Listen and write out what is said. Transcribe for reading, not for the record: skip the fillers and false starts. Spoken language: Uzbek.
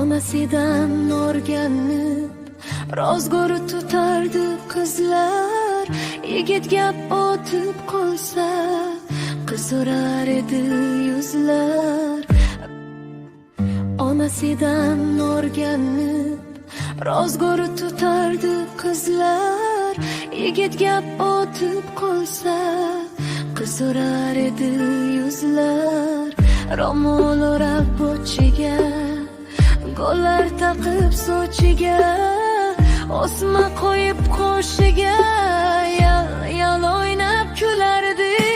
Onasidan o'rganib rozg'ori tutardi qizlar. Yigit gap otib qolsa qizarar edi yuzlar. Onasidan o'rganib rozg'ori tutardi qizlar. Yigit gap otib qolsa qizarar edi yuzlar. Ro'mol o'rab bochiga, gollar taqib sochiga, osma qo'yib qoshiga, yal o'ynab kulardi.